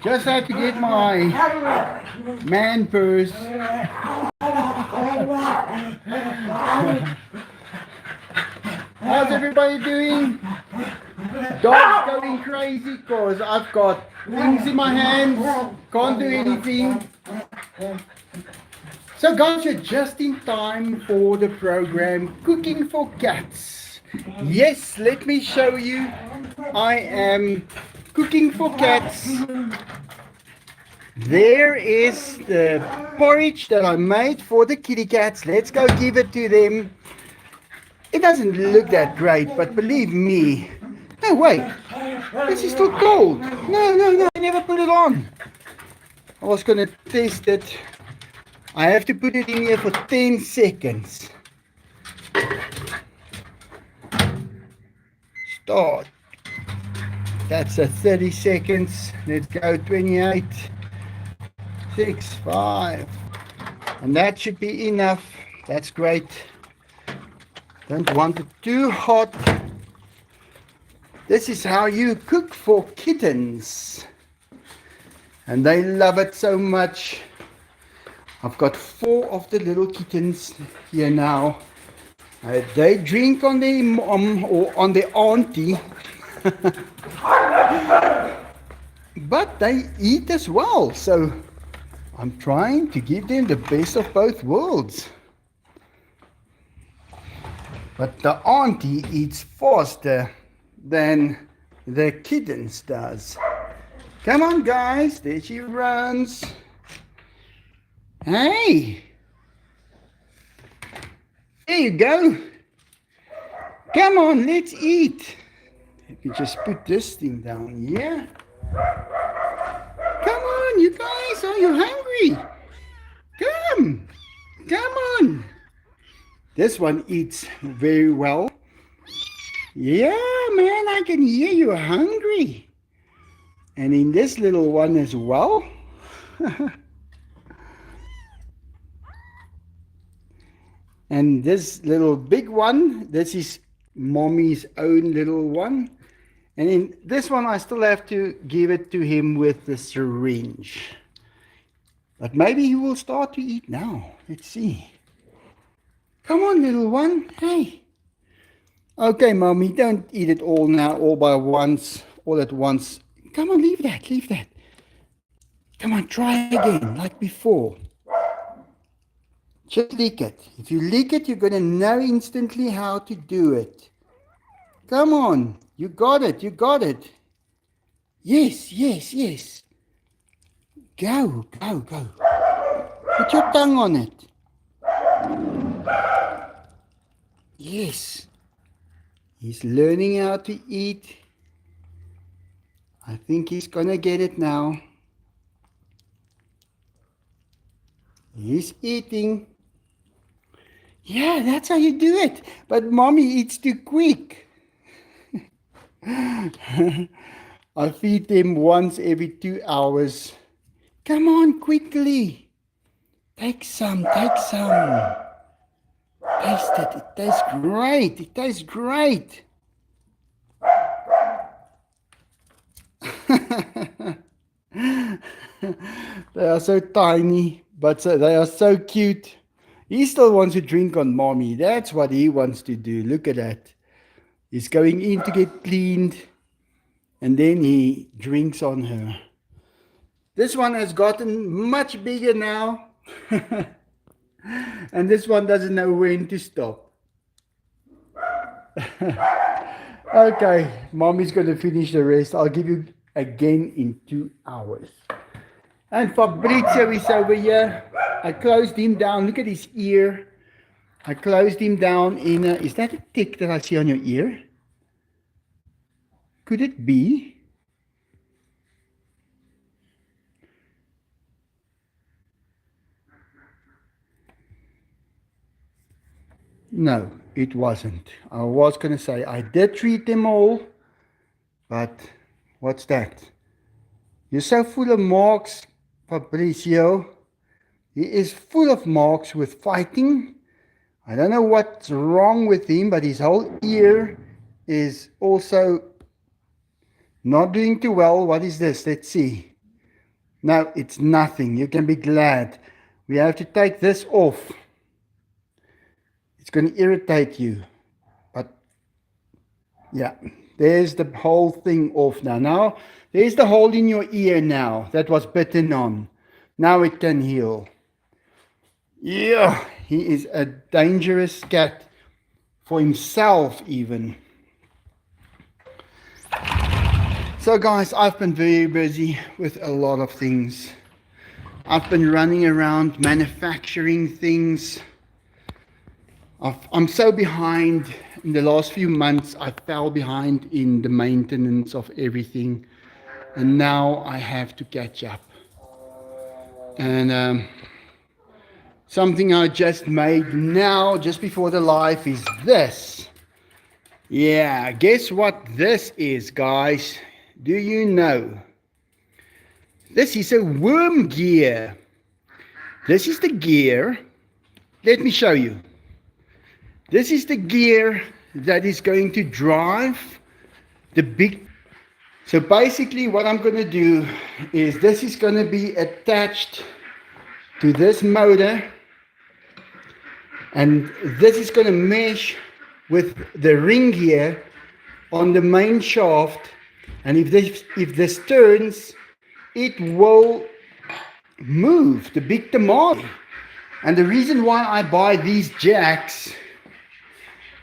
Just had to get my man purse. How's everybody doing? Dog's going crazy because I've got things in my hands, can't do anything. So guys, you're just in time for the program Cooking for Cats. Yes, let me show you. I am cooking for cats. There is the porridge that I made for the kitty cats. Let's go give it to them. It doesn't look that great, but believe me. No, wait. This is still cold. No, I never put it on. I was going to test it. I have to put it in here for 10 seconds. Start. That's a 30 seconds. Let's go 28, 6, 5. And that should be enough. That's great. Don't want it too hot. This is how you cook for kittens. And they love it so much. I've got 4 of the little kittens here now. They drink on their mom or on their auntie. But they eat as well. So I'm trying to give them the best of both worlds. But the auntie eats faster than the kittens does. Come on guys, there she runs. Hey! There you go. Come on, let's eat. Let me just put this thing down here. Come on, you guys, are you hungry? Come on. This one eats very well. Yeah, man, I can hear you're hungry. And in this little one as well. And this little big one, this is mommy's own little one. And in this one, I still have to give it to him with the syringe. But maybe he will start to eat now. Let's see. Come on, little one. Hey. Okay, mommy, don't eat it all now, all at once. Come on, leave that. Come on, try again, like before. Just lick it. If you lick it, you're going to know instantly how to do it. Come on. You got it. Yes. Go. Put your tongue on it. Yes. He's learning how to eat. I think he's going to get it now. He's eating. Yeah, that's how you do it. But mommy eats too quick. I feed them once every 2 hours. Come on, quickly. Take some. Taste it. It tastes great. They are so tiny, but they are so cute. He still wants to drink on mommy. That's what he wants to do. Look at that. He's going in to get cleaned, and then he drinks on her. This one has gotten much bigger now. And this one doesn't know when to stop. Okay, mommy's going to finish the rest. I'll give you again in 2 hours. And Fabrizio is over here. I closed him down. Look at his ear. I closed him down in a... Is that a tick that I see on your ear? Could it be? No, it wasn't. I was going to say I did treat them all. But what's that? You're so full of marks, Fabrizio. He is full of marks with fighting. I don't know what's wrong with him, but his whole ear is also not doing too well. What is this? Let's see. No, it's nothing. You can be glad. We have to take this off. It's going to irritate you. But yeah, there's the whole thing off now. Now, there's the hole in your ear now that was bitten on. Now it can heal. Yeah, he is a dangerous cat for himself even. So guys, I've been very busy with a lot of things. I've been running around manufacturing things. I'm so behind. In the last few months, I fell behind in the maintenance of everything. And now I have to catch up. And something I just made now, just before the live, is this. Yeah, guess what this is, guys? Do you know? This is a worm gear. This is the gear. Let me show you. This is the gear that is going to drive the big. So basically what I'm going to do is this is going to be attached to this motor. And this is going to mesh with the ring here on the main shaft. And if this turns, it will move the big tamale. And the reason why I buy these jacks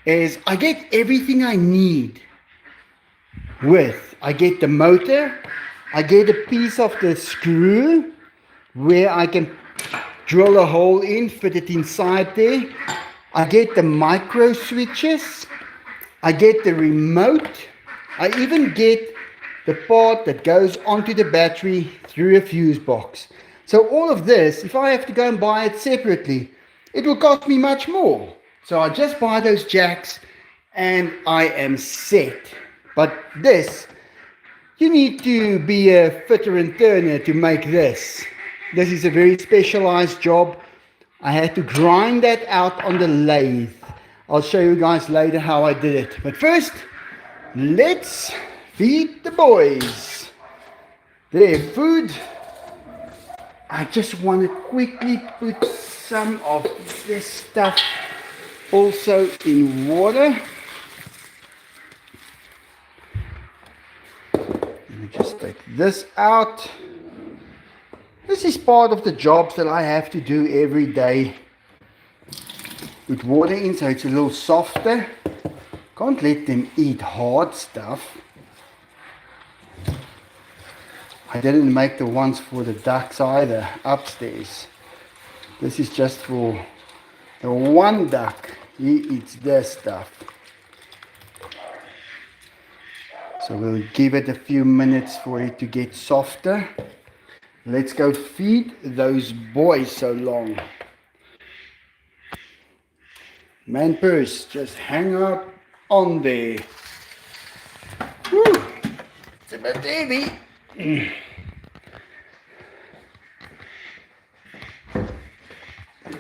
is I get everything I need with. I get the motor, I get a piece of the screw where I can drill a hole in, fit it inside there. I get the micro switches, I get the remote, I even get the part that goes onto the battery through a fuse box. So all of this, if I have to go and buy it separately, it will cost me much more. So I just buy those jacks and I am set. But this, you need to be a fitter and turner to make this. This is a very specialized job. I had to grind that out on the lathe. I'll show you guys later how I did it. But first, let's feed the boys their food. I just want to quickly put some of this stuff also in water. Let me just take this out. This is part of the jobs that I have to do every day. Put water in so it's a little softer. Can't let them eat hard stuff. I didn't make the ones for the ducks either upstairs. This is just for the one duck. He eats this stuff. So we'll give it a few minutes for it to get softer. Let's go feed those boys so long. Man purse, just hang out on there. Whew. It's a bit heavy.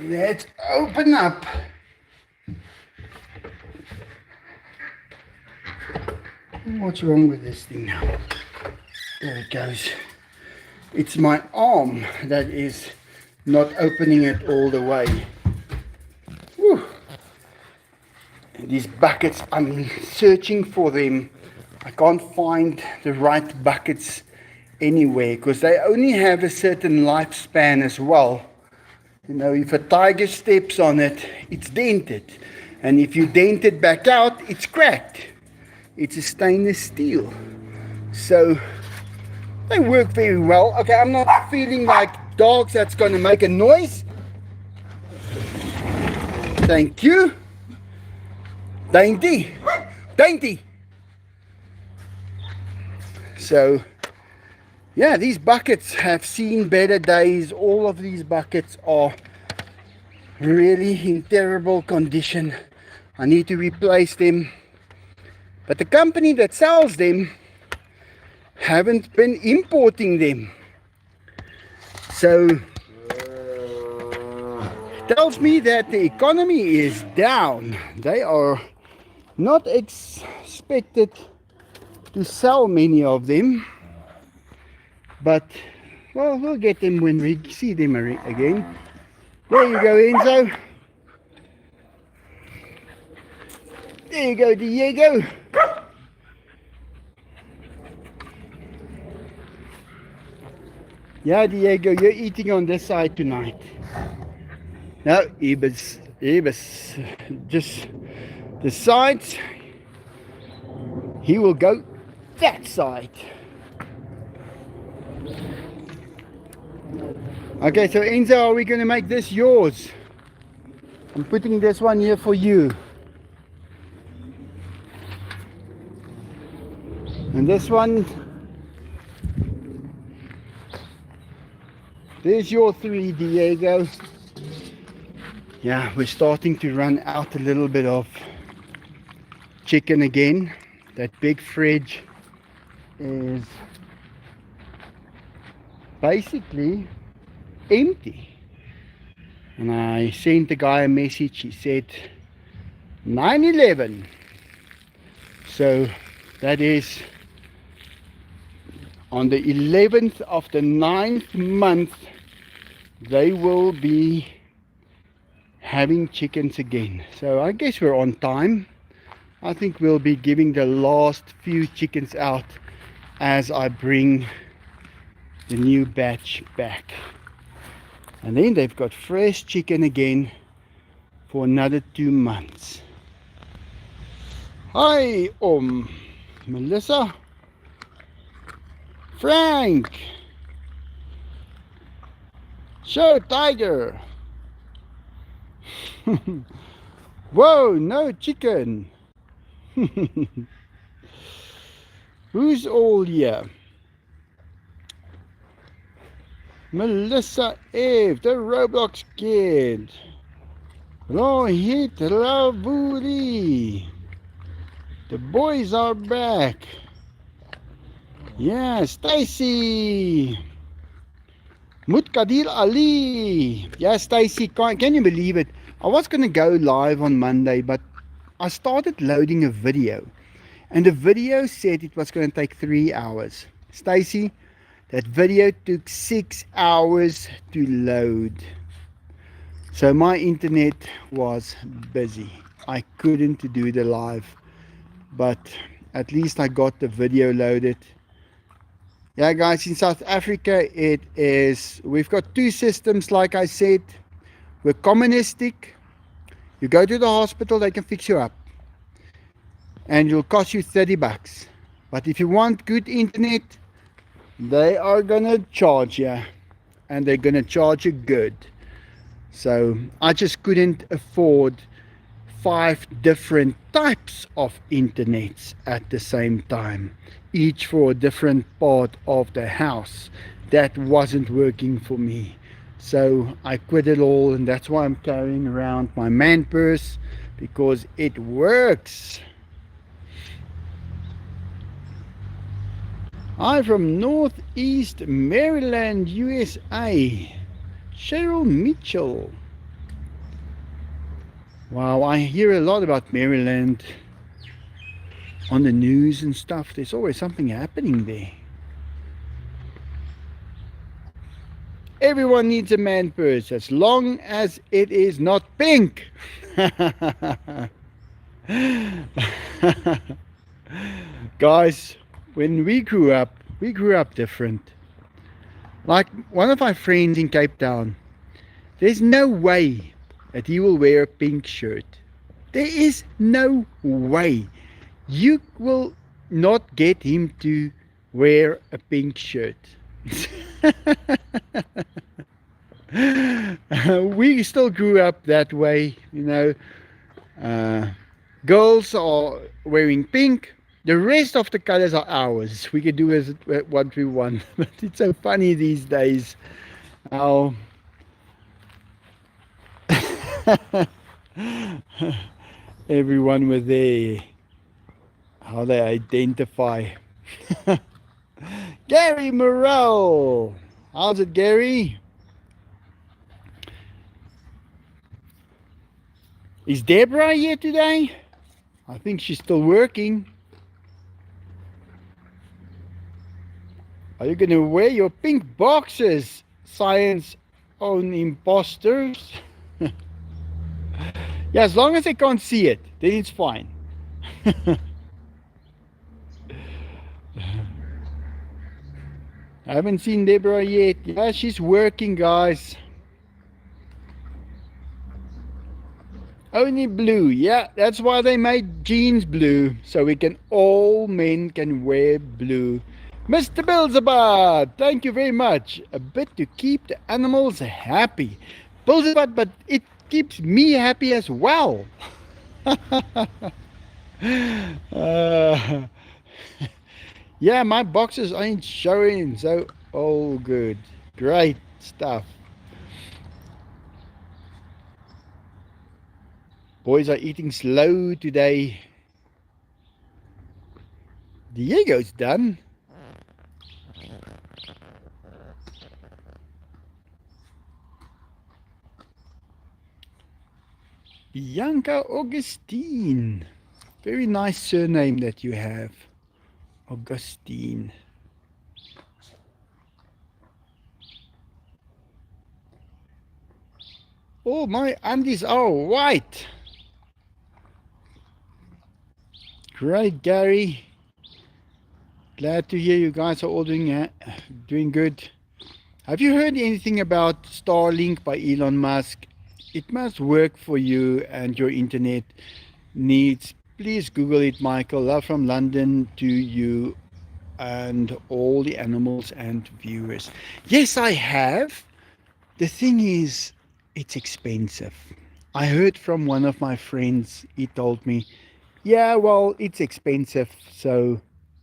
Let's open up. What's wrong with this thing now? There it goes. It's my arm that is not opening it all the way. Whew. And these buckets, I'm searching for them. I can't find the right buckets anywhere because they only have a certain lifespan as well. You know, if a tiger steps on it, it's dented. And if you dent it back out, it's cracked. It's a stainless steel. So they work very well. Okay, I'm not feeling like dogs that's going to make a noise. Thank you. Dainty. Dainty. So, yeah, these buckets have seen better days. All of these buckets are really in terrible condition. I need to replace them. But the company that sells them haven't been importing them. So it tells me that the economy is down. They are not expected to sell many of them. But Well, we'll get them when we see them again. There you go, Enzo. There you go, Diego. Yeah, Diego, you're eating on this side tonight. No, Ebus, just the sides. He will go that side. Okay, so Enzo, are we going to make this yours? I'm putting this one here for you. And this one, there's your 3, Diego. Yeah, we're starting to run out a little bit of chicken again. That big fridge is basically empty. And I sent the guy a message. He said 9/11. So that is on the 11th of the 9th month, they will be having chickens again. So I guess we're on time. I think we'll be giving the last few chickens out as I bring the new batch back. And then they've got fresh chicken again for another 2 months. Hi, Melissa. Frank. Show Tiger. Whoa, no chicken. Who's all here? Melissa Eve, the Roblox kid. Rohit Ravuri. The boys are back. Yeah, Stacy. Mutkadir Ali. Yeah, Stacy, can you believe it? I was going to go live on Monday, but I started loading a video. And the video said it was going to take 3 hours. Stacy, that video took 6 hours to load. So my internet was busy. I couldn't do the live. But at least I got the video loaded. Yeah, guys, in South Africa, we've got 2 systems, like I said. We're communistic. You go to the hospital, they can fix you up. And it'll cost you 30 bucks. But if you want good internet, they are gonna charge you. And they're gonna charge you good. So I just couldn't afford 5 different types of internets at the same time, each for a different part of the house. That wasn't working for me, so I quit it all, and that's why I'm carrying around my man purse, because it works. I'm from Northeast Maryland, USA. Cheryl Mitchell. Wow, I hear a lot about Maryland on the news and stuff. There's always something happening there. Everyone needs a man purse as long as it is not pink. Guys, when we grew up different. Like one of my friends in Cape Town, there's no way that he will wear a pink shirt. There is no way. You will not get him to wear a pink shirt. We still grew up that way, you know. Girls are wearing pink. The rest of the colors are ours. We can do as what we want. But it's so funny these days how everyone with how they identify. Gary Morrell, how's it, Gary? Is Deborah here today? I think she's still working. Are you going to wear your pink boxes, science own imposters? Yeah, as long as I can't see it, then it's fine. I haven't seen Deborah yet. Yeah, she's working, guys. Only blue. Yeah, that's why they made jeans blue, so we can all men can wear blue. Mr. Beelzebub, thank you very much. A bit to keep the animals happy. Beelzebub, but it keeps me happy as well. uh, yeah, my boxes ain't showing, so all good. Great stuff. Boys are eating slow today. Diego's done. Bianca Augustine. Very nice surname that you have. Augustine. Oh, my undies are white. Great, Gary. Glad to hear you guys are all doing good. Have you heard anything about Starlink by Elon Musk? It must work for you and your internet needs. Please Google it, Michael. Love from London to you and all the animals and viewers. Yes, I have. The thing is, it's expensive. I heard from one of my friends, he told me, yeah, well, it's expensive, so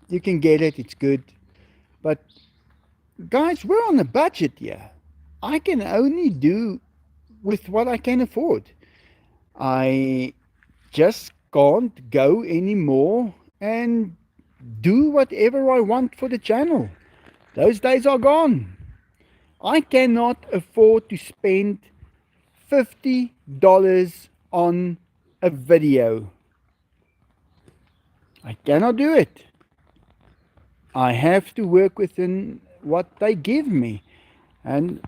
you can get it, it's good. But guys, we're on a budget here. I can only do with what I can afford. I just can't go anymore and do whatever I want for the channel. Those days are gone. I cannot afford to spend $50 on a video. I cannot do it. I have to work within what they give me. And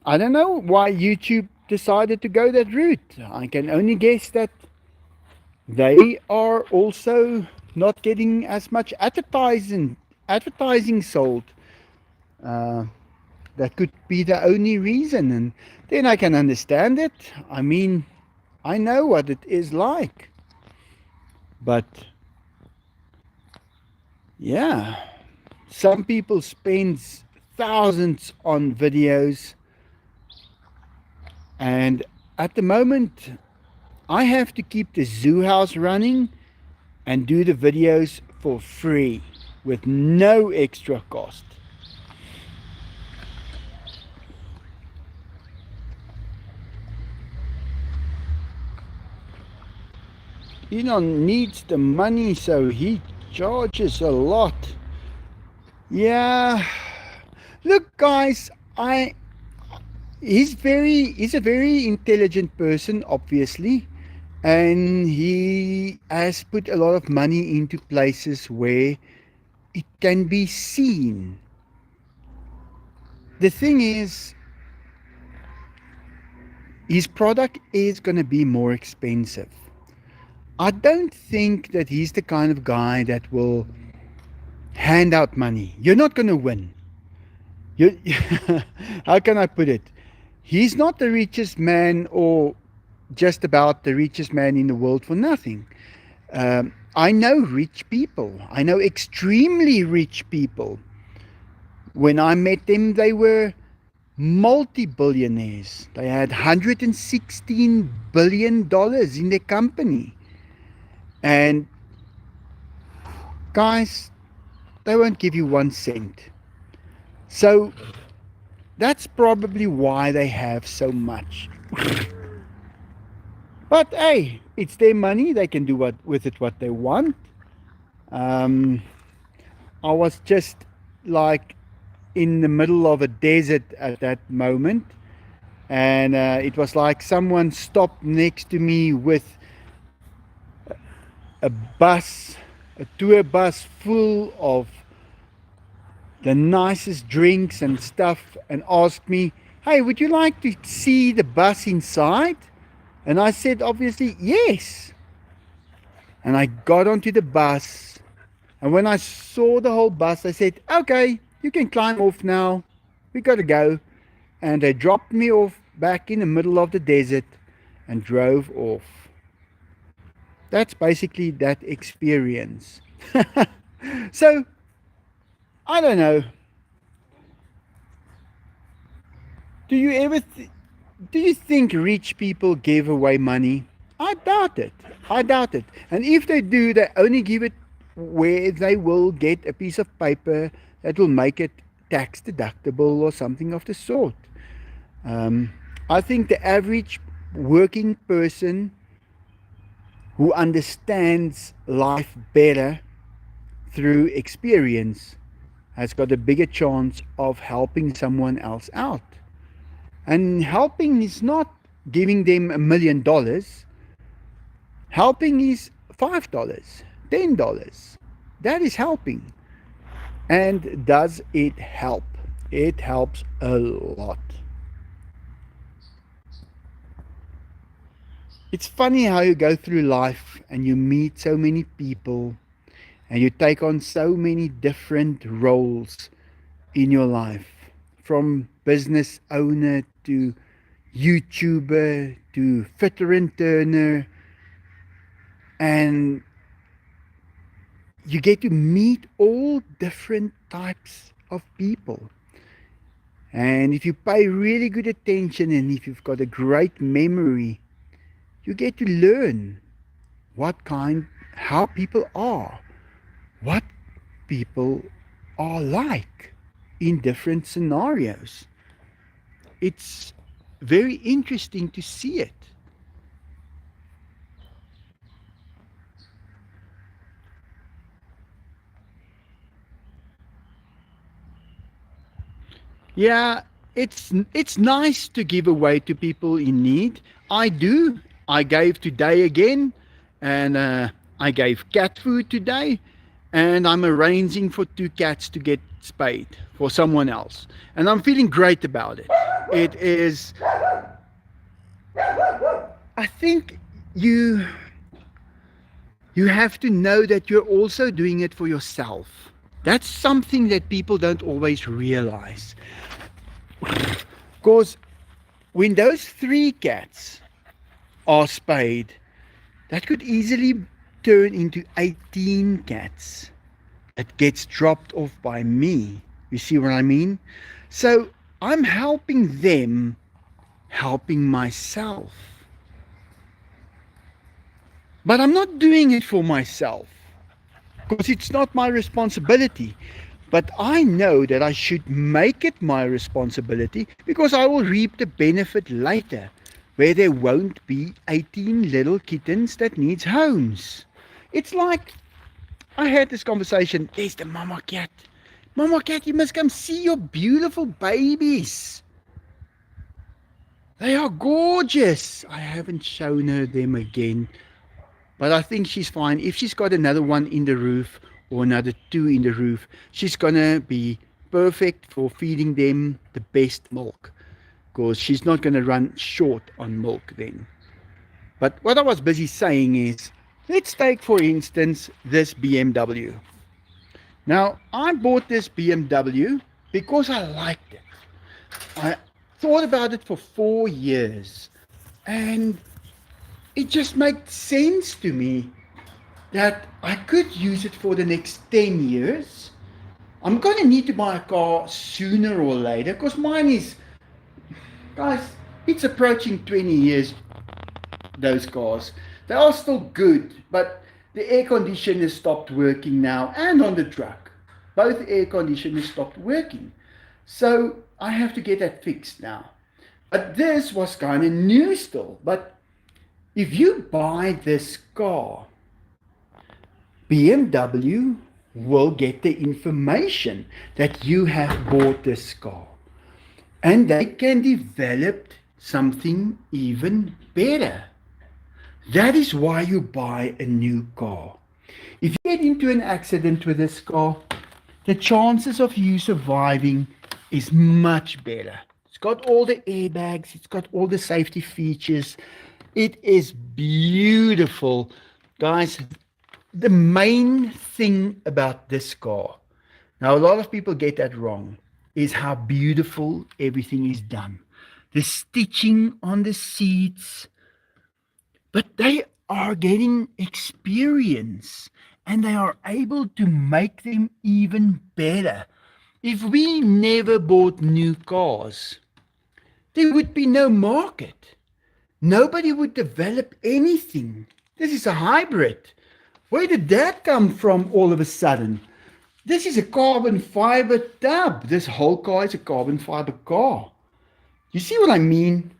I don't know why YouTube decided to go that route. I can only guess that they are also not getting as much advertising sold. That could be the only reason, and then I can understand it. I mean, I know what it is like. But yeah, some people spend thousands on videos, and at the moment I have to keep the zoo house running and do the videos for free with no extra cost. Elon needs the money, so he charges a lot. Yeah, look, guys, he's a very intelligent person, obviously, and he has put a lot of money into places where it can be seen. The thing is, his product is going to be more expensive. I don't think that he's the kind of guy that will hand out money. You're not going to win. You, how can I put it? He's not the richest man, or just about the richest man in the world for nothing. I know rich people. I know extremely rich people. When I met them, they were multi-billionaires. They had $116 billion in their company. And guys, they won't give you 1 cent. So that's probably why they have so much. But hey, it's their money. They can do with it what they want. I was just like in the middle of a desert at that moment, and it was like someone stopped next to me with a tour bus full of the nicest drinks and stuff and asked me, "Hey, would you like to see the bus inside?" And I said, obviously, yes. And I got onto the bus. And when I saw the whole bus, I said, "Okay, you can climb off now. We got to go." And they dropped me off back in the middle of the desert and drove off. That's basically that experience. So, I don't know. Do you ever do you think rich people give away money? I doubt it. I doubt it. And if they do, they only give it where they will get a piece of paper that will make it tax deductible or something of the sort. Um, I think the average working person who understands life better through experience has got a bigger chance of helping someone else out. And helping is not giving them $1 million. Helping is $5, $10. That is helping. And does it help? It helps a lot. It's funny how you go through life and you meet so many people and you take on so many different roles in your life, from business owner to YouTuber to fitter and turner, and you get to meet all different types of people. And if you pay really good attention and if you've got a great memory, you get to learn how people are, what people are like in different scenarios. It's very interesting to see it. Yeah, it's nice to give away to people in need. I do. I gave today again, and I gave cat food today, and I'm arranging for 2 cats to get spayed for someone else, and I'm feeling great about it. It is. I think you you have to know that you're also doing it for yourself. That's something that people don't always realize. Because when those 3 cats are spayed, that could easily turn into 18 cats that gets dropped off by me. You see what I mean? So I'm helping them, helping myself. But I'm not doing it for myself because it's not my responsibility. But I know that I should make it my responsibility because I will reap the benefit later, where there won't be 18 little kittens that needs homes. It's like I had this conversation. There's the mama cat. Mama cat, you must come see your beautiful babies. They are gorgeous. I haven't shown her them again, but I think she's fine. If she's got another one in the roof or another 2 in the roof, she's gonna be perfect for feeding them the best milk, because she's not gonna run short on milk then. But what I was busy saying is, let's take for instance this BMW. Now, I bought this BMW because I liked it. I thought about it for 4 years, and it just made sense to me that I could use it for the next 10 years. I'm going to need to buy a car sooner or later because mine is, guys, it's approaching 20 years, those cars. They are still good, but the air conditioner stopped working now, and on the truck. Both air conditioners stopped working. So I have to get that fixed now. But this was kind of new still. But if you buy this car, BMW will get the information that you have bought this car. And they can develop something even better. That is why you buy a new car. If you get into an accident with this car, the chances of you surviving is much better. It's got all the airbags, it's got all the safety features. It is beautiful. Guys, the main thing about this car, now a lot of people get that wrong, is how beautiful everything is done. The stitching on the seats, but they are getting experience and they are able to make them even better. If we never bought new cars, there would be no market. Nobody would develop anything. This is a hybrid. Where did that come from all of a sudden? This is a carbon fiber tub. This whole car is a carbon fiber car. You see what I mean?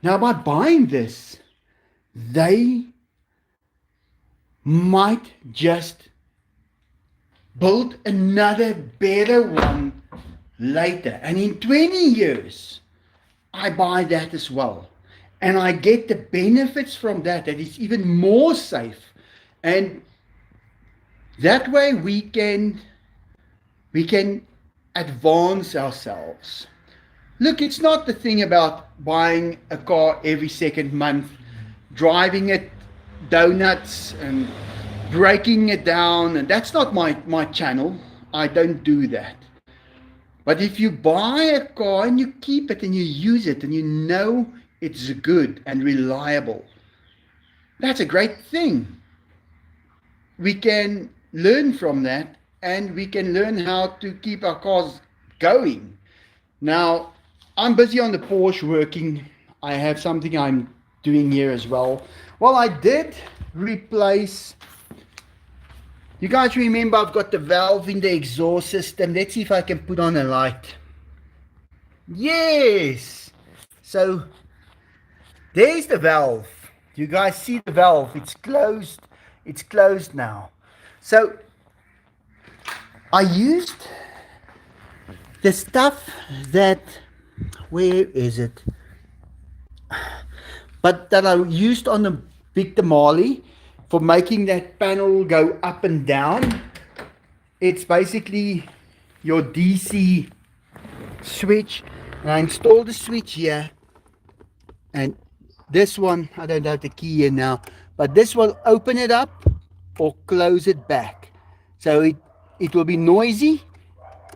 Now, by buying this, they might just build another better one later. And in 20 years, I buy that as well. And I get the benefits from that. That is even more safe. And that way we can advance ourselves. Look, it's not the thing about buying a car every second month, driving it donuts and breaking it down. And that's not my channel. I don't do that. But if you buy a car and you keep it and you use it and you know it's good and reliable, that's a great thing. We can learn from that and we can learn how to keep our cars going. Now, I'm busy on the Porsche working. I have something I'm doing here as well. Well, I did replace, you guys remember I've got the valve in the exhaust system. Let's see if I can put on a light. Yes! So, there's the valve. You guys see the valve? It's closed. It's closed now. So, I used the stuff that, where is it? But that I used on the big tamale for making that panel go up and down. It's basically your DC switch. And I installed the switch here. And this one, I don't have the key here now, but this will open it up or close it back. So it will be noisy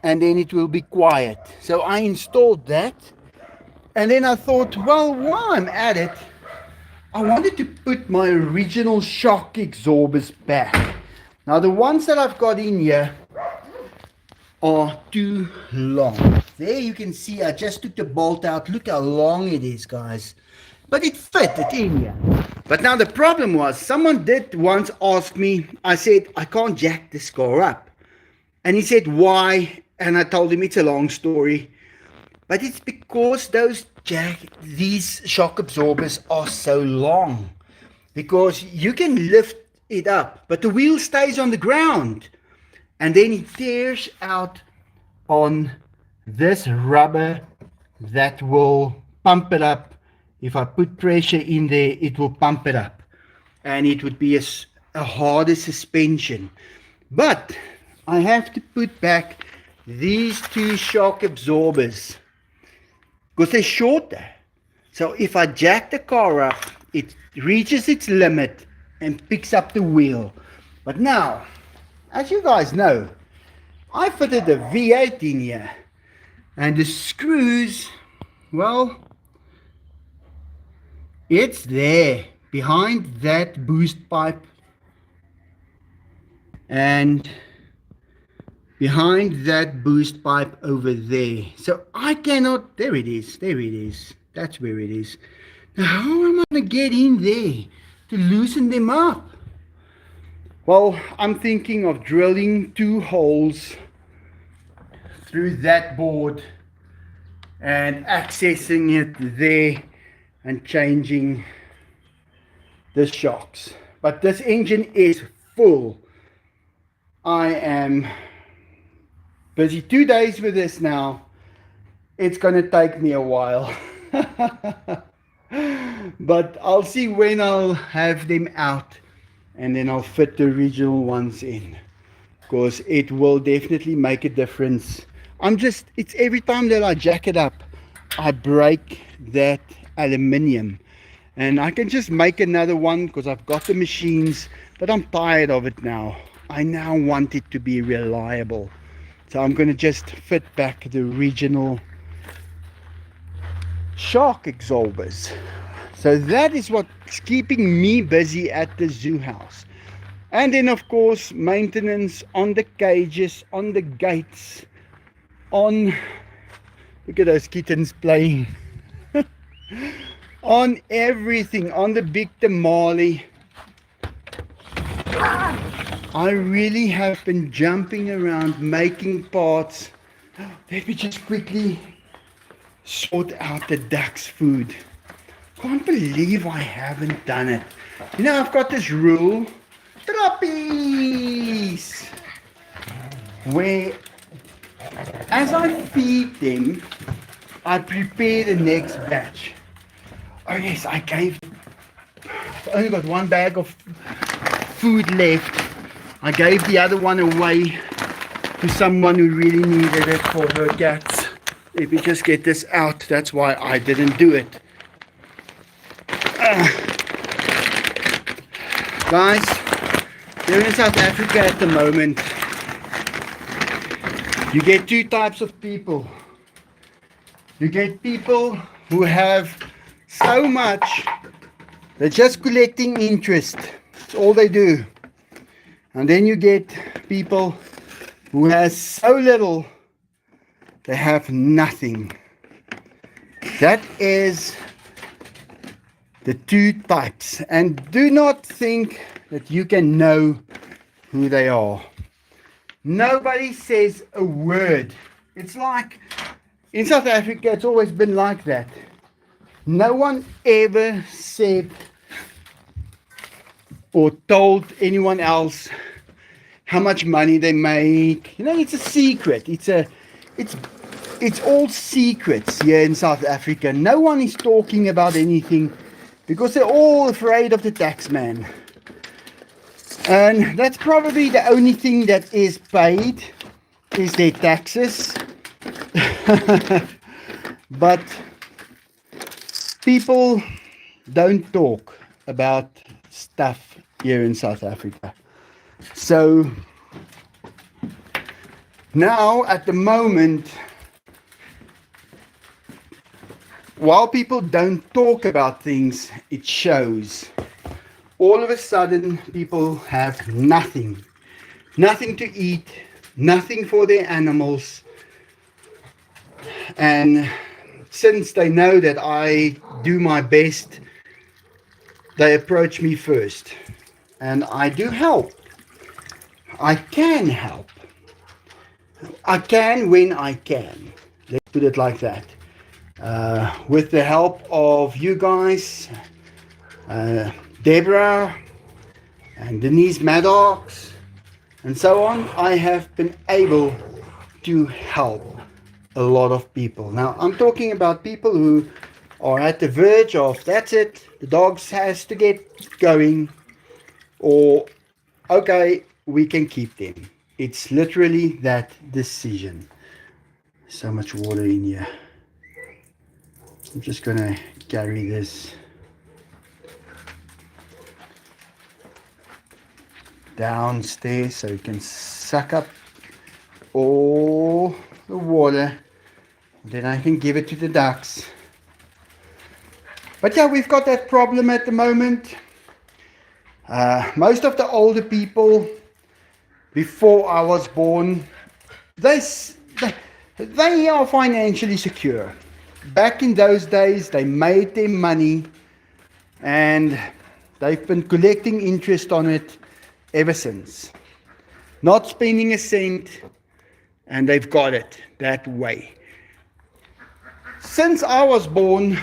and then it will be quiet. So I installed that. And then I thought, well, while I'm at it, I wanted to put my original shock absorbers back. Now the ones that I've got in here are too long. There you can see I just took the bolt out. Look how long it is, guys. But it fit it in here. But now the problem was, someone did once ask me, I said, I can't jack this car up. And he said, why? And I told him it's a long story. But it's because these shock absorbers are so long. Because you can lift it up, but the wheel stays on the ground. And then it tears out on this rubber that will pump it up. If I put pressure in there, it will pump it up. And it would be a harder suspension. But I have to put back these two shock absorbers because they're shorter. So if I jack the car up, it reaches its limit and picks up the wheel. But now, as you guys know, I fitted a V8 in here. And the screws, well, it's there behind that boost pipe and behind that boost pipe over there. So I cannot, there it is, that's where it is. Now how am I going to get in there to loosen them up? Well, I'm thinking of drilling 2 holes through that board and accessing it there and changing the shocks. But this engine is full. I am busy 2 days with this now. It's going to take me a while. But I'll see when I'll have them out and then I'll fit the original ones in. because it will definitely make a difference. It's every time that I jack it up, I break that aluminium. And I can just make another one because I've got the machines, but I'm tired of it now. I now want it to be reliable. So I'm going to just fit back the original shark absorbers. So that is what's keeping me busy at the zoo house. And then of course maintenance on the cages, on the gates, on, look at those kittens playing, on everything, on the big tamale. I really have been jumping around making parts. Let me just quickly sort out the ducks' food. Can't believe I haven't done it. You know, I've got this rule, troppies, where as I feed them, I prepare the next batch. Oh yes, I've only got one bag of food left. I gave the other one away to someone who really needed it for her cats. Let me just get this out. That's why I didn't do it. Guys, here in South Africa at the moment, you get two types of people. You get people who have so much, they're just collecting interest. That's all they do. And then you get people who has so little, they have nothing. That is the two types. And do not think that you can know who they are. Nobody says a word. It's like, in South Africa, it's always been like that. No one ever said or told anyone else how much money they make. You know, it's a secret. It's all secrets here in South Africa. No one is talking about anything because they're all afraid of the tax man. And that's probably the only thing that is paid is their taxes. But people don't talk about stuff here in South Africa. So now at the moment, while people don't talk about things, it shows. All of a sudden people have nothing to eat, nothing for their animals. And since they know that I do my best, they approach me first. And I do help. I can help. I can when I can. Let's put it like that. With the help of you guys, Deborah and Denise Maddox and so on, I have been able to help a lot of people. Now I'm talking about people who are at the verge of, that's it, the dogs has to get going, or okay, we can keep them. It's literally that decision. So much water in here. I'm just gonna carry this downstairs so it can suck up all the water. Then I can give it to the ducks. But yeah, we've got that problem at the moment. Most of the older people before I was born, they are financially secure. Back in those days, they made their money and they've been collecting interest on it ever since. Not spending a cent, and they've got it that way. Since I was born,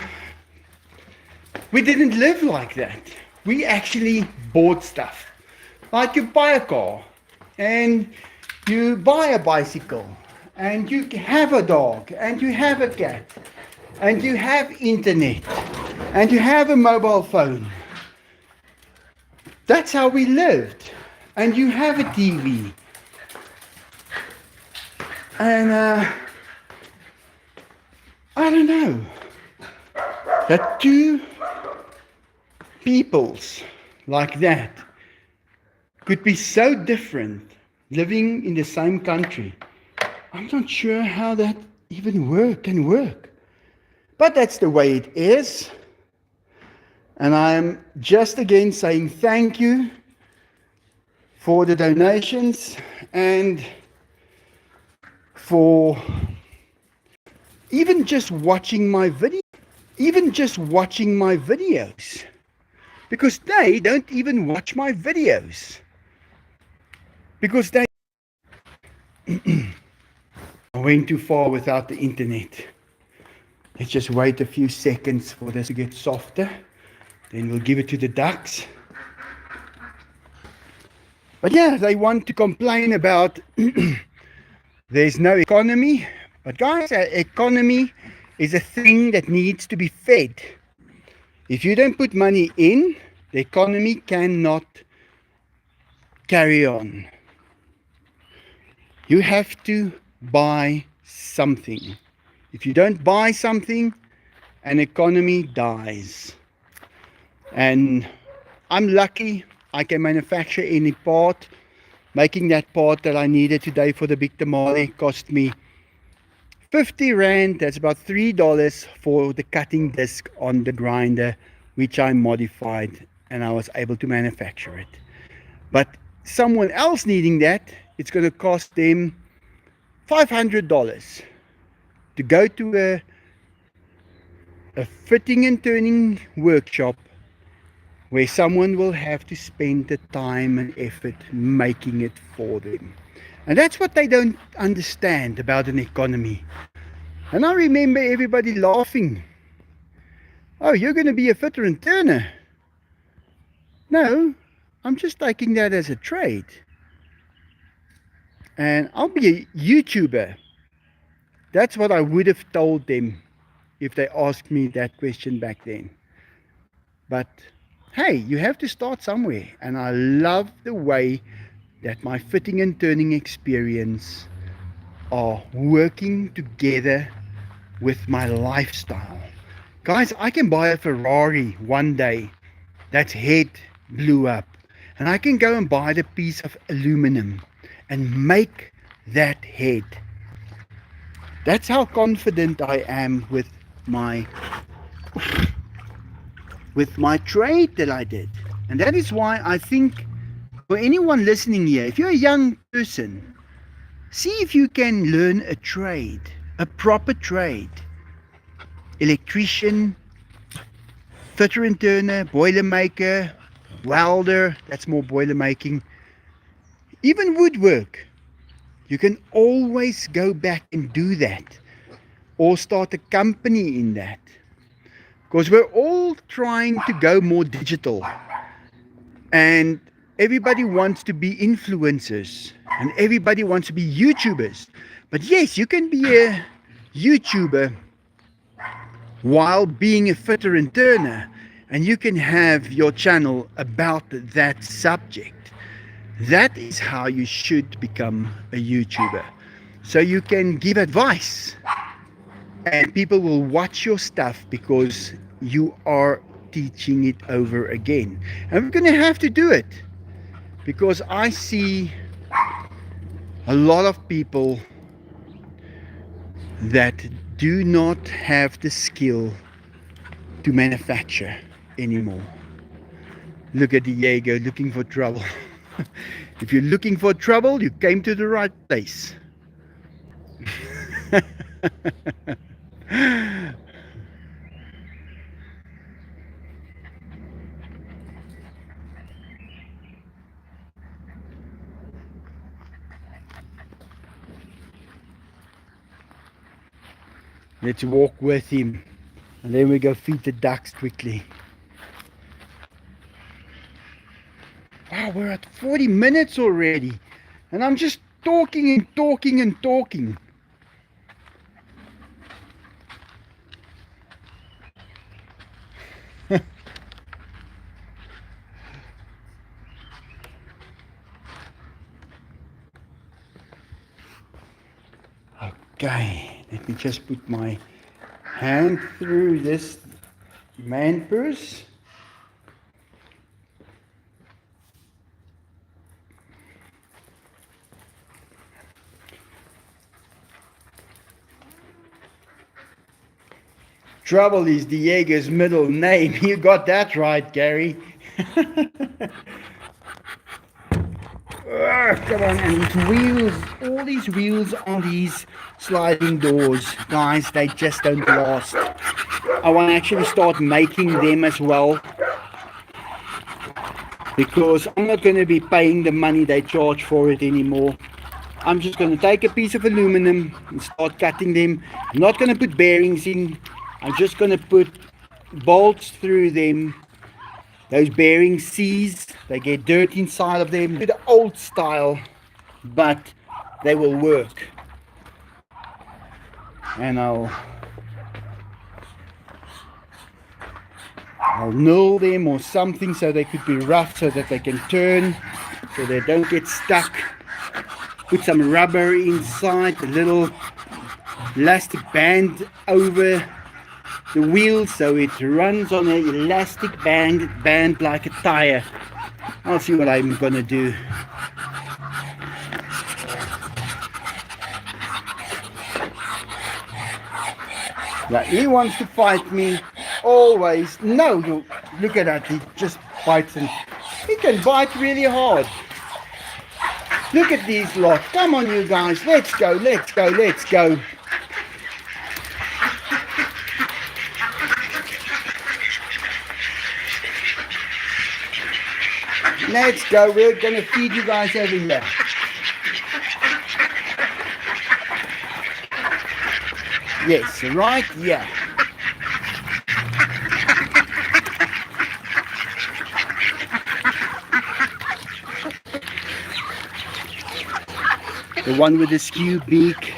we didn't live like that. We actually bought stuff. Like you buy a car, and you buy a bicycle, and you have a dog, and you have a cat, and you have internet, and you have a mobile phone. That's how we lived. And you have a TV. And I don't know, that two peoples like that could be so different living in the same country. I'm not sure how that even can work. But that's the way it is. And I'm just again saying thank you for the donations and for even just watching my videos. Because they don't even watch my videos. Because they I went too far without the internet. Let's just wait a few seconds for this to get softer. Then we'll give it to the ducks. But yeah, they want to complain about there's no economy. But guys, our economy is a thing that needs to be fed. If you don't put money in, the economy cannot carry on. You have to buy something. If you don't buy something, an economy dies. And I'm lucky I can manufacture any part. Making that part that I needed today for the big tamale cost me 50 Rand. That's about $3 for the cutting disc on the grinder, which I modified and I was able to manufacture it. But someone else needing that, it's going to cost them $500 to go to a fitting and turning workshop where someone will have to spend the time and effort making it for them. And that's what they don't understand about an economy. And I remember everybody laughing. Oh, you're going to be a fitter and turner. No, I'm just taking that as a trade. And I'll be a YouTuber. That's what I would have told them if they asked me that question back then. But hey, you have to start somewhere. And I love the way that my fitting and turning experience are working together with my lifestyle. Guys, I can buy a Ferrari one day that's head blew up, and I can go and buy the piece of aluminum and make that head. That's how confident I am with my trade that I did. And that is why I think for anyone listening here, if you're a young person, see if you can learn a trade, a proper trade. Electrician, fitter and turner, boiler maker, welder, that's more boiler making, even woodwork. You can always go back and do that or start a company in that, because we're all trying to go more digital and everybody wants to be influencers and everybody wants to be YouTubers. But yes, you can be a YouTuber while being a fitter and turner, and you can have your channel about that subject. That is how you should become a YouTuber. So you can give advice and people will watch your stuff because you are teaching it over again. And we're going to have to do it because I see a lot of people that do not have the skill to manufacture anymore. Look at Diego looking for trouble. If you're looking for trouble, you came to the right place. Let's walk with him and then we go feed the ducks quickly. Wow, we're at 40 minutes already and I'm just talking and talking and talking. Okay, let me just put my hand through this man purse. Trouble is Diego's middle name. You got that right, Gary. Come on, and these wheels, all these wheels on these sliding doors, guys, they just don't last. I want to actually start making them as well, because I'm not going to be paying the money they charge for it anymore. I'm just going to take a piece of aluminum and start cutting them. I'm not going to put bearings in. I'm just going to put bolts through them. Those bearings seize, they get dirt inside of them. The old style, but they will work. And I'll nail them or something so they could be rough, so that they can turn, so they don't get stuck. Put some rubber inside, a little elastic band over the wheel so it runs on an elastic band like a tire. I'll see what I'm gonna do. Now he wants to fight me always. No, you look at that, he just bites, and he can bite really hard. Look at these lot. Come on, you guys, let's go, let's go, let's go. Let's go, we're gonna feed you guys over here. Yes, right, yeah. The one with the skew beak.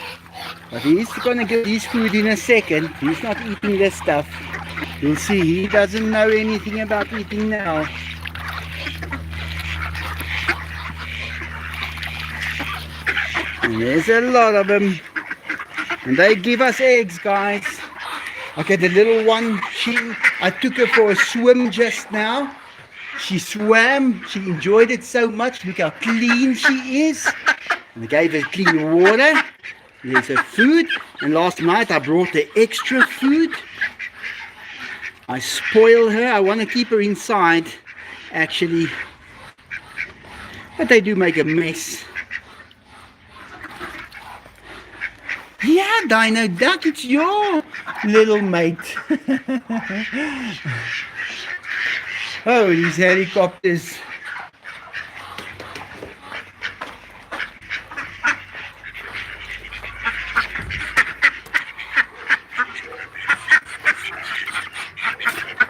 But he's gonna get his food in a second. He's not eating this stuff. You'll see, he doesn't know anything about eating now. And there's a lot of them. And they give us eggs, guys. Okay, the little one, I took her for a swim just now. She swam, she enjoyed it so much. Look how clean she is. And I gave her clean water. There's her food. And last night I brought her extra food. I spoil her. I want to keep her inside, actually. But they do make a mess. Yeah, Dino Duck, it's your little mate. Oh, these helicopters.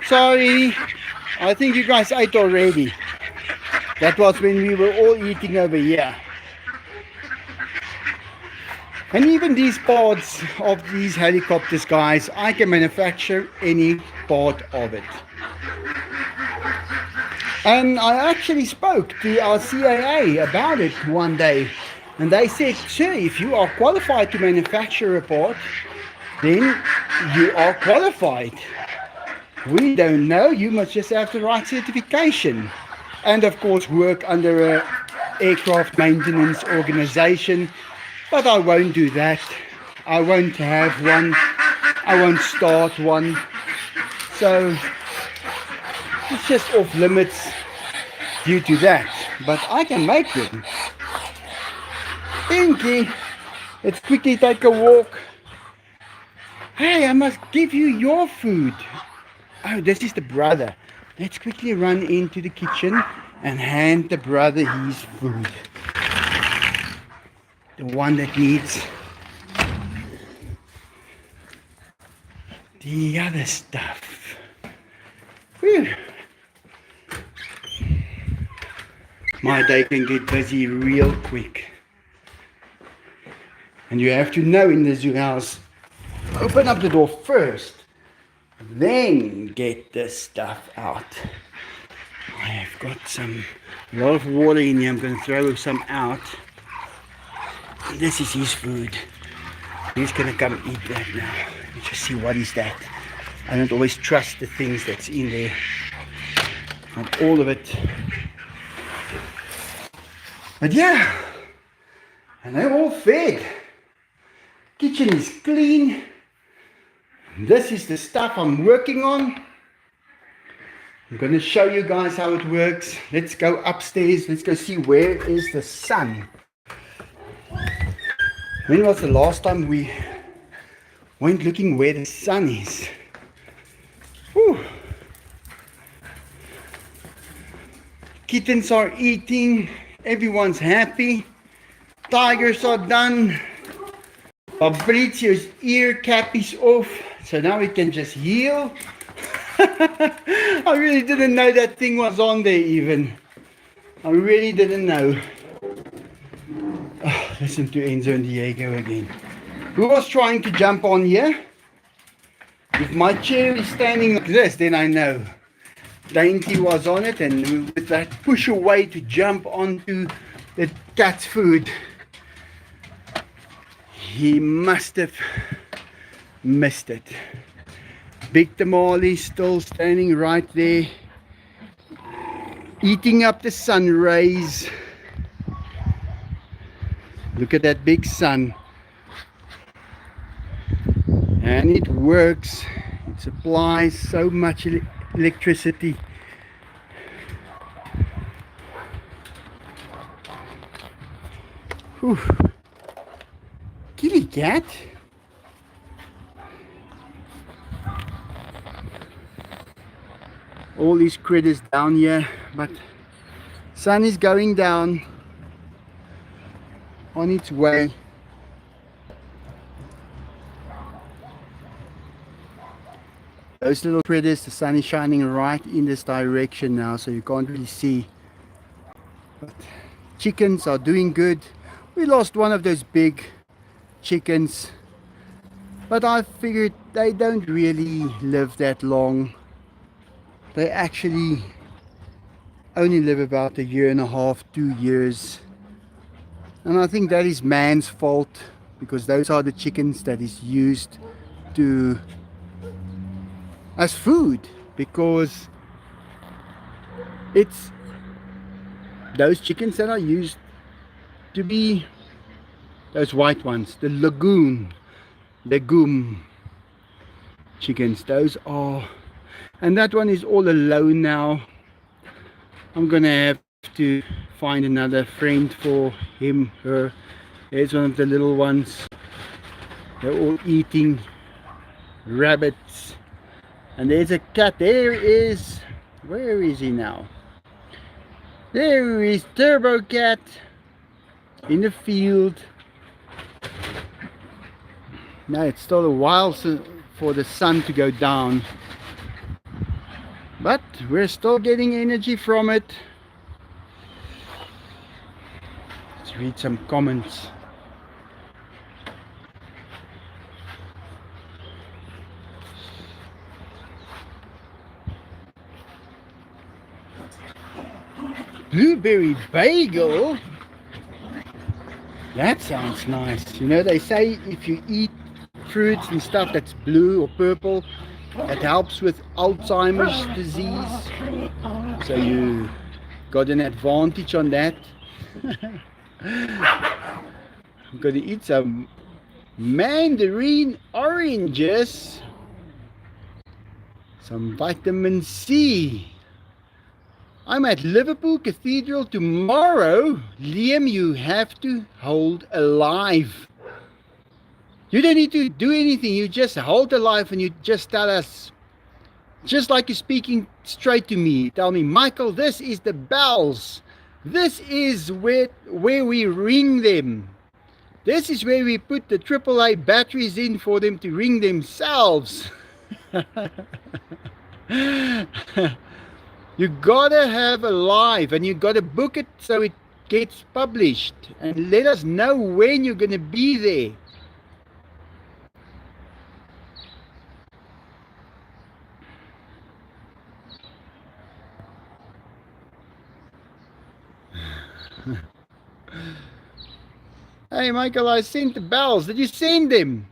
Sorry, I think you guys ate already. That was when we were all eating over here. And even these parts of these helicopters, guys, I can manufacture any part of it. And I actually spoke to our CAA about it one day. And they said, sir, if you are qualified to manufacture a part, then you are qualified. We don't know, you must just have the right certification. And of course work under an aircraft maintenance organization. But I won't do that. I won't have one. I won't start one. So it's just off limits due to that. But I can make them. Inky, let's quickly take a walk. Hey, I must give you your food. Oh, this is the brother. Let's quickly run into the kitchen and hand the brother his food. The one that needs the other stuff. Whew. My day can get busy real quick. And you have to know in the zoo house, open up the door first, then get the stuff out. I have got a lot of water in here. I'm going to throw some out. This is his food. He's gonna come eat that now. Let me just see what is that. I don't always trust the things that's in there. Not all of it. But yeah, and they're all fed. Kitchen is clean. This is the stuff I'm working on. I'm going to show you guys how it works. Let's go upstairs. Let's go see where is the sun. When was the last time we went looking where the sun is? Whew. Kittens are eating. Everyone's happy. Tigers are done. Fabrizio's ear cap is off. So now we can just heal. I really didn't know that thing was on there even. I really didn't know. Oh, listen to Enzo and Diego again. Who was trying to jump on here? If my chair is standing like this, then I know. Dainty was on it, and with that push away to jump onto the cat's food, he must have missed it. Big Tamale still standing right there, eating up the sun rays. Look at that big sun. And it works. It supplies so much electricity. Whew. Kitty cat. All these critters down here, but sun is going down, on its way. Those little critters, the sun is shining right in this direction now, so you can't really see. But chickens are doing good. We lost one of those big chickens, but I figured they don't really live that long. They actually only live about 1.5 years, 2 years. And I think that is man's fault, because those are the chickens that is used to as food, because it's those chickens that are used to be those white ones, the legume chickens. Those are, and that one is all alone now. I'm gonna have to find another friend for him, her. There's one of the little ones. They're all eating rabbits. And there's a cat. There is, where is he now? There is Turbo Cat in the field. Now it's still a while for the sun to go down, but we're still getting energy from it. Let's read some comments. Blueberry bagel? That sounds nice. You know, they say if you eat fruits and stuff that's blue or purple, it helps with Alzheimer's disease. So you got an advantage on that. I'm going to eat some mandarin oranges. Some vitamin C. I'm at Liverpool Cathedral tomorrow. Liam, you have to hold alive. You don't need to do anything. You just hold alive and you just tell us, just like you're speaking straight to me. Tell me, Michael, this is the bells. This is where we ring them. This is where we put the AAA batteries in for them to ring themselves. You gotta have a live, and you gotta book it so it gets published, and let us know when you're gonna be there. Hey, Michael, I sent the bells. Did you send them?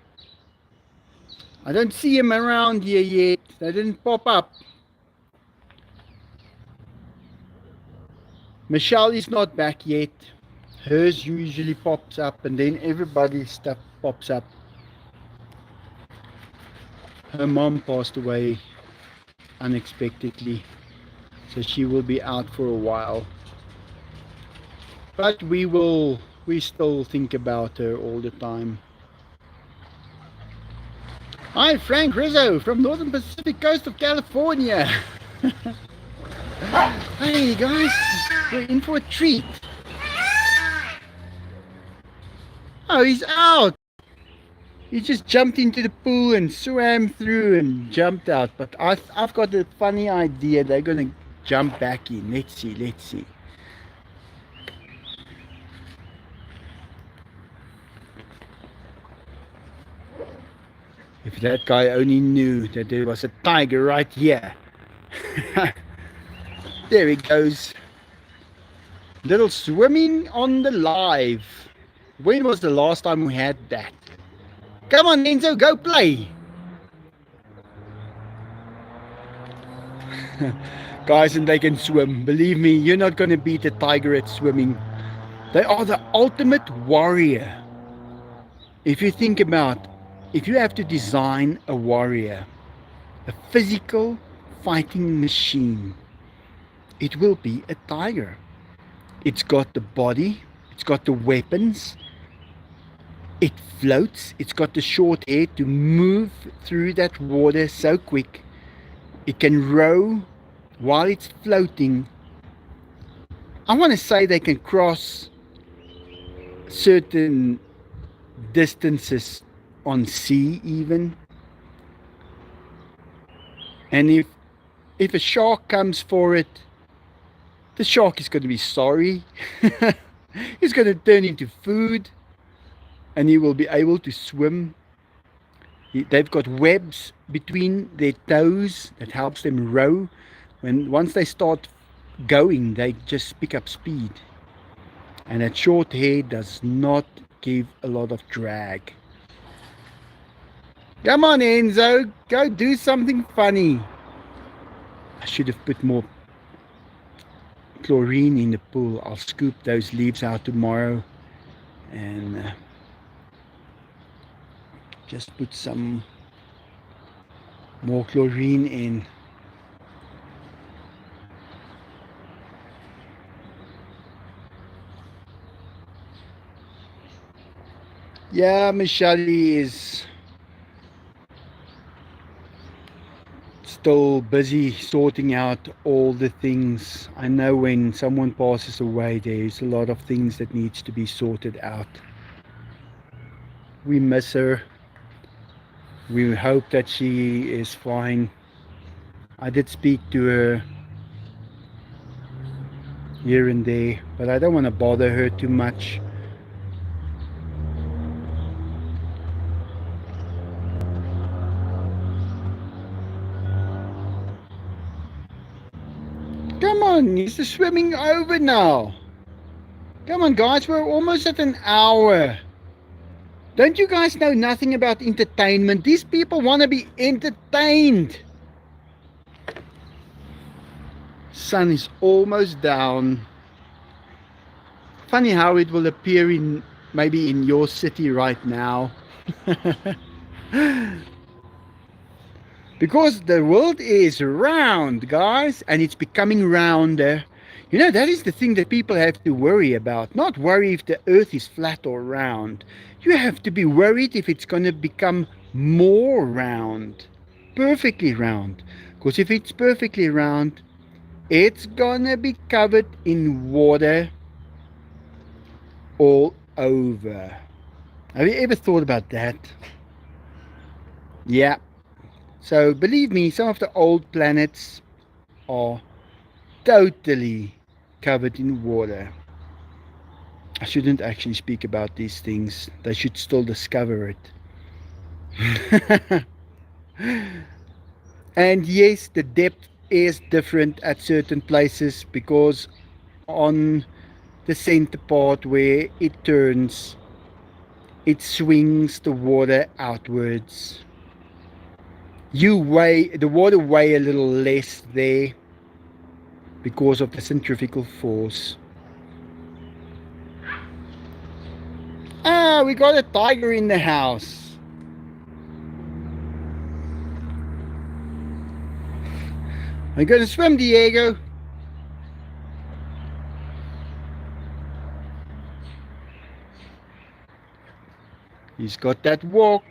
I don't see him around here yet. They didn't pop up. Michelle is not back yet. Hers usually pops up and then everybody's stuff pops up. Her mom passed away unexpectedly, so she will be out for a while. But we still think about her all the time. Hi, Frank Rizzo from Northern Pacific coast of California. Hey guys, we're in for a treat. Oh, he's out. He just jumped into the pool and swam through and jumped out. But I've got a funny idea. They're gonna jump back in. Let's see, let's see. If that guy only knew that there was a tiger right here. There he goes. Little swimming on the live. When was the last time we had that? Come on, Enzo, go play. Guys, and they can swim. Believe me, you're not going to beat a tiger at swimming. They are the ultimate warrior. If you think about, if you have to design a warrior, a physical fighting machine, it will be a tiger. It's got the body, it's got the weapons, it floats, it's got the short hair to move through that water so quick. It can row while it's floating. I want to say they can cross certain distances on sea even. And if a shark comes for it, the shark is going to be sorry. He's going to turn into food and he will be able to swim. They've got webs between their toes that helps them row. Once they start going, they just pick up speed. And that short hair does not give a lot of drag. Come on, Enzo, go do something funny. I should have put more chlorine in the pool. I'll scoop those leaves out tomorrow and just put some more chlorine in. Yeah, Michelle is still busy sorting out all the things. I know when someone passes away, there's a lot of things that needs to be sorted out. We miss her. We hope that she is fine. I did speak to her here and there, but I don't want to bother her too much. Come on, is swimming over now? Come on guys, we're almost at an hour. Don't you guys know nothing about entertainment? These people want to be entertained. Sun is almost down. Funny how it will appear in maybe in your city right now. Because the world is round, guys, and it's becoming rounder. You know, that is the thing that people have to worry about. Not worry if the earth is flat or round. You have to be worried if it's going to become more round. Perfectly round. Because if it's perfectly round, it's going to be covered in water all over. Have you ever thought about that? Yeah. So believe me, some of the old planets are totally covered in water. I shouldn't actually speak about these things. They should still discover it. And yes, the depth is different at certain places, because on the center part where it turns, it swings the water outwards. The water weigh a little less there because of the centrifugal force. Ah, we got a tiger in the house. Are you going to swim, Diego? He's got that walk.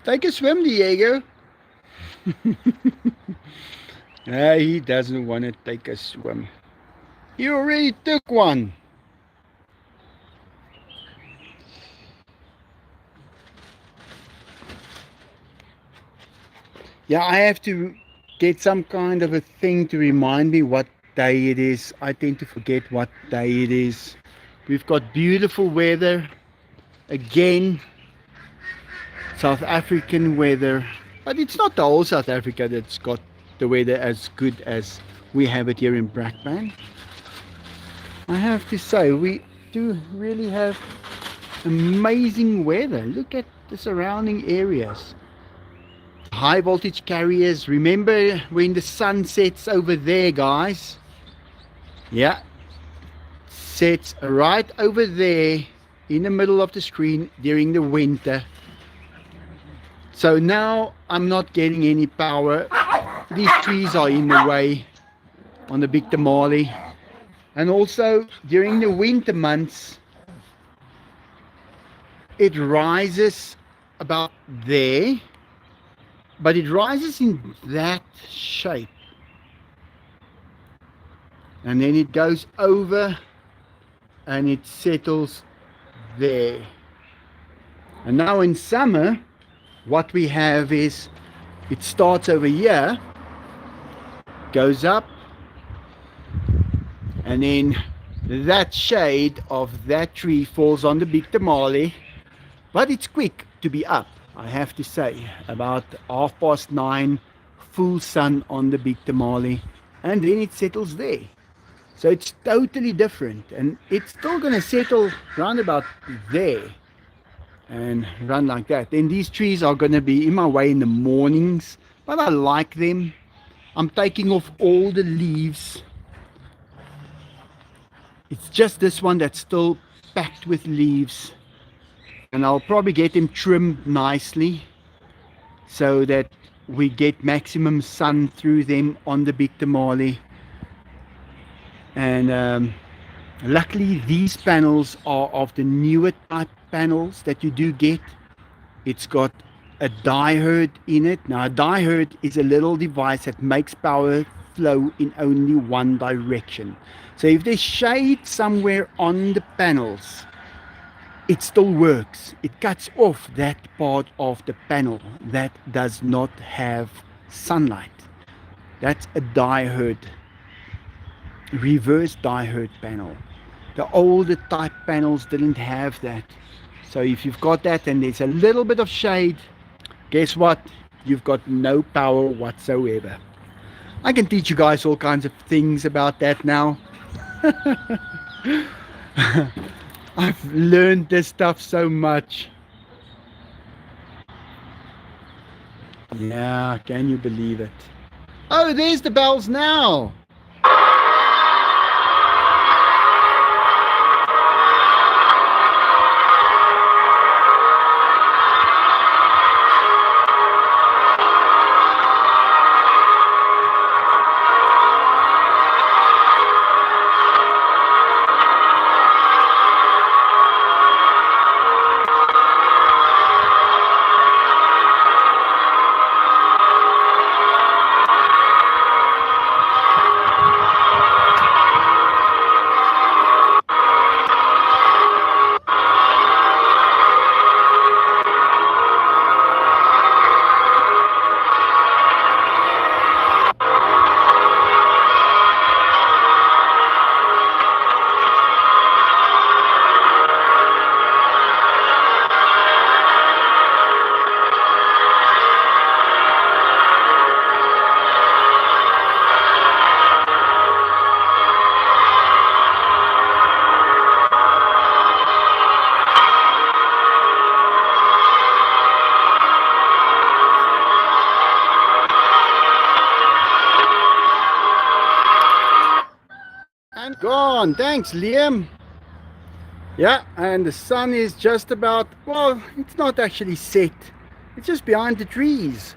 Take a swim, Diego. He doesn't want to take a swim. He already took one. Yeah, I have to get some kind of a thing to remind me what day it is. I tend to forget what day it is. We've got beautiful weather again. South African weather, but it's not the whole South Africa that's got the weather as good as we have it here in Brakpan. I have to say, we do really have amazing weather. Look at the surrounding areas. High voltage carriers. Remember when the sun sets over there, guys? Yeah, sets right over there in the middle of the screen during the winter. So now I'm not getting any power. These trees are in the way on the big tamale. And also during the winter months, it rises about there, but it rises in that shape. And then it goes over and it settles there. And now in summer, what we have is it starts over here, goes up, and then that shade of that tree falls on the big tamale. But it's quick to be up, I have to say. About 9:30, full sun on the big tamale, and then it settles there. So it's totally different, and it's still going to settle round about there and run like that. Then these trees are going to be in my way in the mornings, but I like them. I'm taking off all the leaves. It's just this one that's still packed with leaves, and I'll probably get them trimmed nicely so that we get maximum sun through them on the big tamale. And luckily these panels are of the newer type panels that you do get. It's got a diode in it. Now a diode is a little device that makes power flow in only one direction. So if there's shade somewhere on the panels, it still works. It cuts off that part of the panel that does not have sunlight. That's a diode, reverse diode panel. The older type panels didn't have that. So if you've got that and there's a little bit of shade, guess what? You've got no power whatsoever. I can teach you guys all kinds of things about that now. I've learned this stuff so much. Yeah, can you believe it? Oh, there's the bells now. gone. Thanks, Liam. Yeah, and the sun is just about, well, it's not actually set. It's just behind the trees.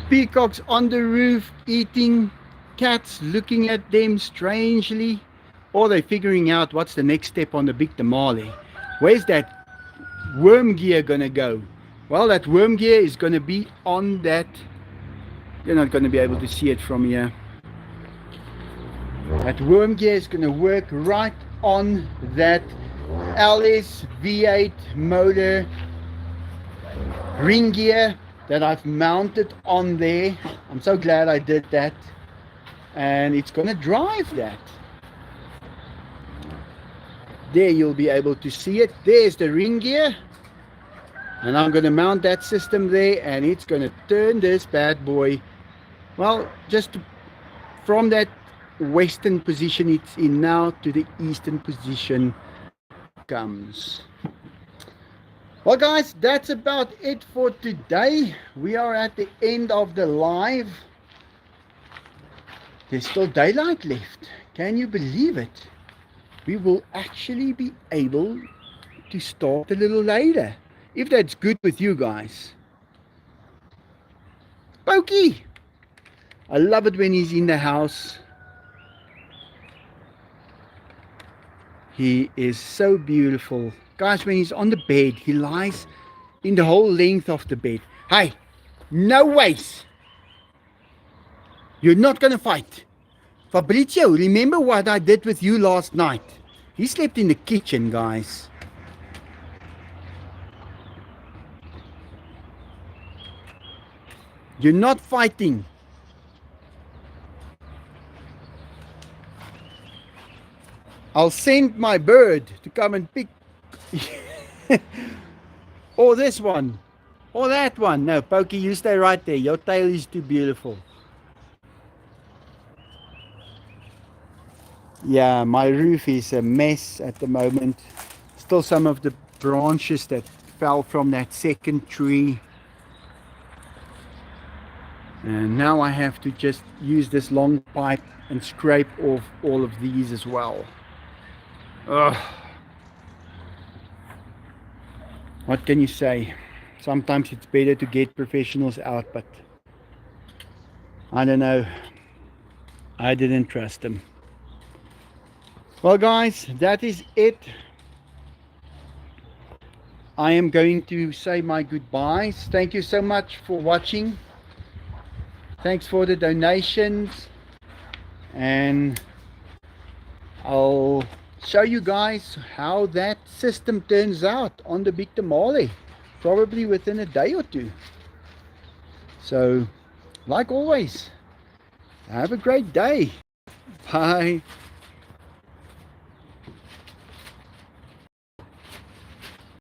Peacocks on the roof eating, cats looking at them strangely, or they're figuring out what's the next step on the big tamale. Where's that worm gear gonna go? Well, that worm gear is gonna be on that. You're not gonna be able to see it from here. That worm gear is gonna work right on that LS V8 motor ring gear that I've mounted on there. I'm so glad I did that. And it's gonna drive that. There you'll be able to see it. There's the ring gear. And I'm gonna mount that system there, and it's gonna turn this bad boy, well, just from that western position it's in now to the eastern position comes. Well guys, that's about it for today. We are at the end of the live. There's still daylight left. Can you believe it? We will actually be able to start a little later, if that's good with you guys. Pokey! I love it when he's in the house. He is so beautiful. Guys, when he's on the bed, he lies in the whole length of the bed. Hey, no ways. You're not going to fight. Fabrizio, remember what I did with you last night? He slept in the kitchen, guys. You're not fighting. I'll send my bird to come and pick. Or this one. Or that one. No, Pokey, you stay right there. Your tail is too beautiful. Yeah, my roof is a mess at the moment. Still some of the branches that fell from that second tree. And now I have to just use this long pipe and scrape off all of these as well. Ugh. What can you say? Sometimes it's better to get professionals out, but I don't know. I didn't trust them. Well guys, that is it. I am going to say my goodbyes. Thank you so much for watching. Thanks for the donations. And I'll show you guys how that system turns out on the big tamale, probably within a day or two. So like always, have a great day. Bye.